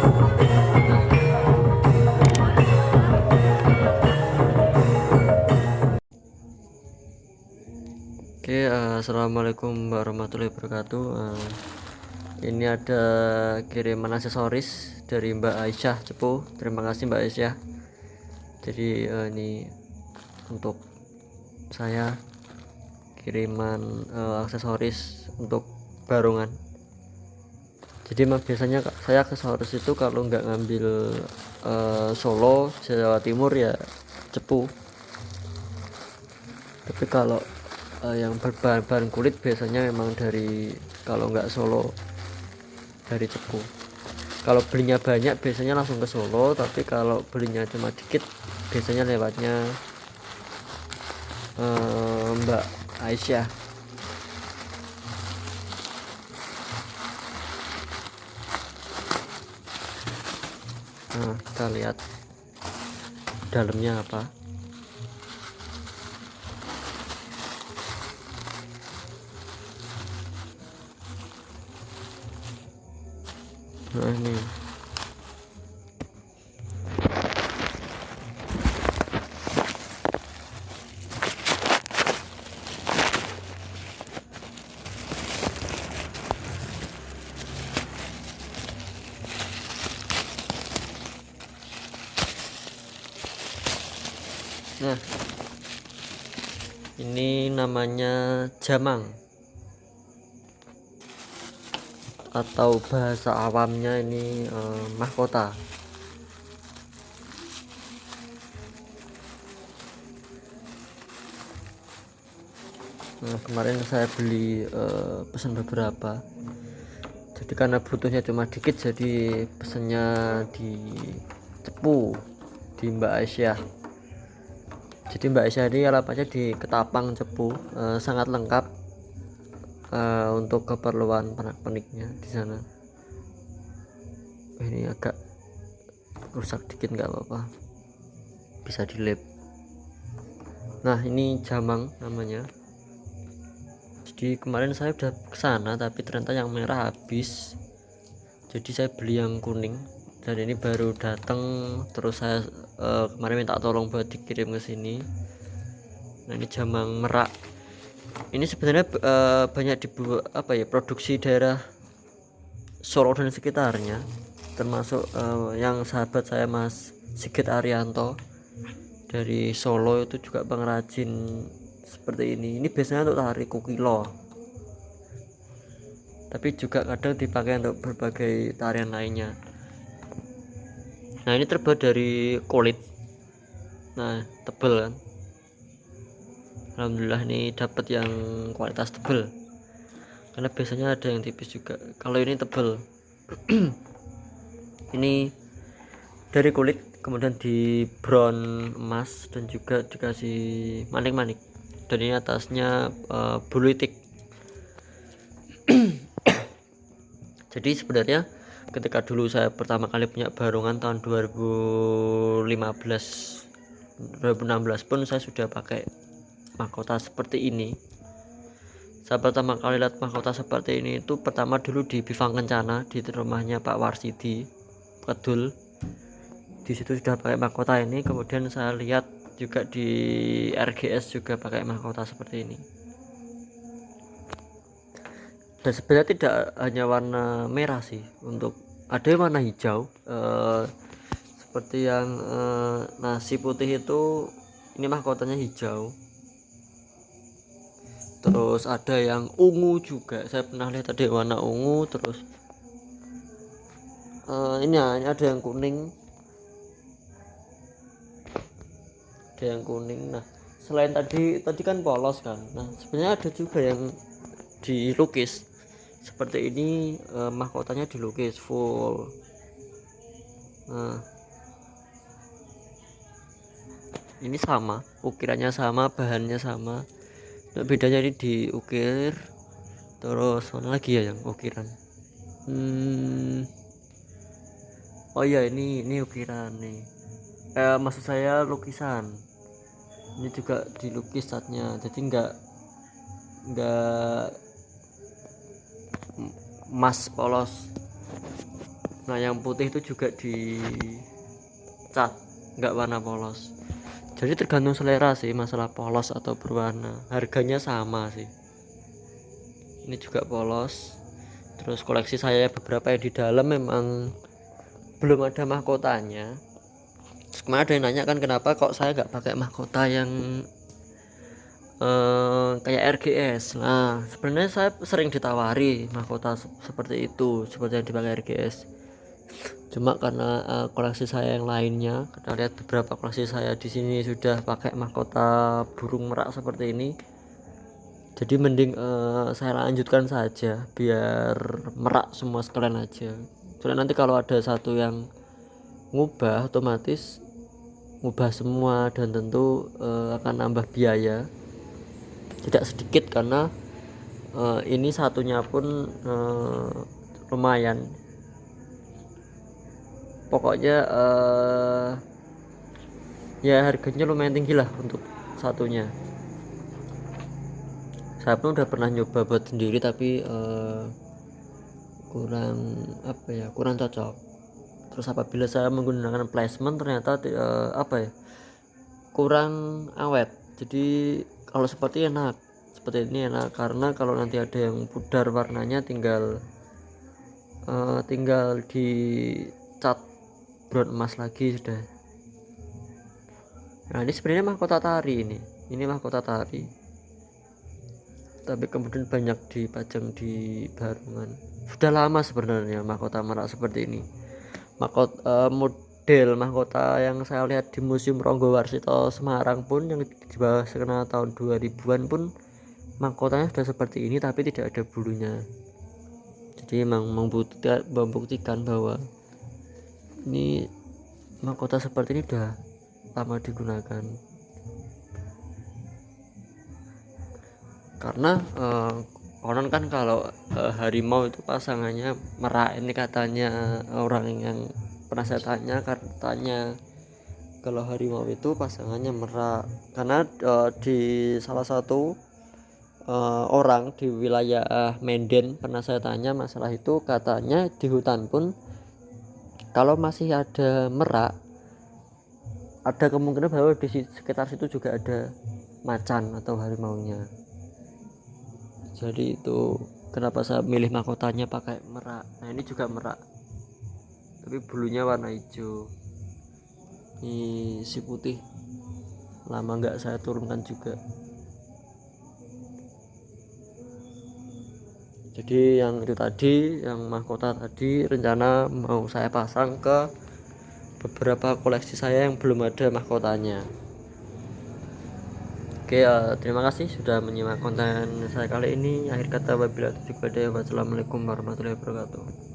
Oke, assalamualaikum warahmatullahi wabarakatuh. Ini ada kiriman aksesoris dari Mbak Aisyah Cepu. Terima kasih Mbak Aisyah. Jadi ini untuk saya kiriman aksesoris untuk barongan. Jadi biasanya saya aksesoris itu kalau nggak ngambil Solo, Jawa Timur ya Cepu. Tapi kalau yang berbahan kulit biasanya memang dari, kalau nggak Solo, dari Cepu. Kalau belinya banyak biasanya langsung ke Solo, tapi kalau belinya cuma dikit biasanya lewatnya Mbak Aisyah. Nah, kita lihat dalamnya apa. Nah ini nah ini namanya jamang, atau bahasa awamnya ini mahkota. Nah, kemarin saya beli pesan beberapa, jadi karena butuhnya cuma dikit jadi pesennya di Cepu, di Mbak Aisyah. Jadi Mbak Aisyah ini alamatnya di Ketapang Cepu, sangat lengkap untuk keperluan pernak-perniknya di sana. Ini agak rusak dikit nggak apa-apa, bisa dilap. Nah ini jamang namanya. Jadi kemarin saya udah kesana tapi ternyata yang merah habis, jadi saya beli yang kuning dan ini baru datang. Terus saya kemarin minta tolong buat dikirim ke sini. Nah ini jamang merak. Ini sebenarnya banyak produksi daerah Solo dan sekitarnya, termasuk yang sahabat saya Mas Sigit Arianto dari Solo itu juga pengrajin seperti ini. Ini biasanya untuk tari kukilo, tapi juga kadang dipakai untuk berbagai tarian lainnya. Nah ini terbuat dari kulit, nah tebel kan. Alhamdulillah ini dapat yang kualitas tebel, karena biasanya ada yang tipis juga. Kalau ini tebel. Ini dari kulit kemudian di brown emas dan juga dikasih manik-manik, dan ini atasnya bulu itik. Jadi sebenarnya ketika dulu saya pertama kali punya barongan tahun 2016 pun saya sudah pakai mahkota seperti ini. Saya pertama kali lihat mahkota seperti ini itu pertama dulu di Bifang Kencana, di rumahnya Pak Warsidi Kedul. Di situ sudah pakai mahkota ini. Kemudian saya lihat juga di RGS juga pakai mahkota seperti ini. Dan sebenarnya tidak hanya warna merah sih, untuk ada yang warna hijau, seperti yang nasi putih itu, ini mahkotanya hijau. Terus ada yang ungu juga, saya pernah lihat ada yang warna ungu. Terus ini ada yang kuning, Nah selain tadi kan polos kan, nah sebenarnya ada juga yang dilukis seperti ini. Mahkotanya dilukis full. Nah ini sama, ukirannya sama, bahannya sama. Nah, bedanya ini diukir. Terus mana lagi ya yang ukiran? Oh iya, ini ukiran nih. Maksud saya lukisan. Ini juga dilukis catnya, jadi enggak emas polos. Nah yang putih itu juga dicat, nggak warna polos. Jadi tergantung selera sih masalah polos atau berwarna. Harganya sama sih. Ini juga polos. Terus koleksi saya beberapa yang di dalam memang belum ada mahkotanya. Terus kemarin ada yang nanya kan kenapa kok saya nggak pakai mahkota yang kayak RGS. Nah sebenarnya saya sering ditawari mahkota seperti itu, seperti yang dipakai RGS. Cuma karena koleksi saya yang lainnya, kita lihat beberapa koleksi saya di sini sudah pakai mahkota burung merak seperti ini. Jadi mending saya lanjutkan saja biar merak semua sekalian aja. Soalnya nanti kalau ada satu yang ngubah, otomatis ngubah semua dan tentu akan nambah biaya tidak sedikit karena ini satunya pun lumayan. Pokoknya ya harganya lumayan tinggi lah untuk satunya. Saya pun udah pernah nyoba buat sendiri tapi kurang cocok. Terus apabila saya menggunakan placement ternyata kurang awet. Jadi kalau seperti ini enak karena kalau nanti ada yang pudar warnanya tinggal dicat brown emas lagi sudah. Nah ini sebenarnya mahkota tari ini mahkota tari, tapi kemudian banyak dipajang di Barungan. Sudah lama sebenarnya mahkota merak seperti ini. Model mahkota yang saya lihat di Museum Ronggowarsito Semarang pun yang di bawah sekitar tahun 2000-an pun mahkotanya sudah seperti ini tapi tidak ada bulunya. Jadi memang membuktikan bahwa ini mahkota seperti ini sudah lama digunakan. Karena konon kan kalau harimau itu pasangannya merak. Ini katanya orang yang pernah saya tanya, katanya kalau harimau itu pasangannya merak karena di salah satu orang di wilayah Menden pernah saya tanya masalah itu, katanya di hutan pun kalau masih ada merak ada kemungkinan bahwa di sekitar situ juga ada macan atau harimaunya. Jadi itu kenapa saya milih mahkotanya pakai merak. Nah ini juga merak tapi bulunya warna hijau. Ini si putih lama nggak saya turunkan juga. Jadi yang itu tadi, yang mahkota tadi rencana mau saya pasang ke beberapa koleksi saya yang belum ada mahkotanya. Oke, terima kasih sudah menyimak konten saya kali ini. Akhir kata wabillahi taufiq wal hidayah. Wassalamualaikum warahmatullahi wabarakatuh.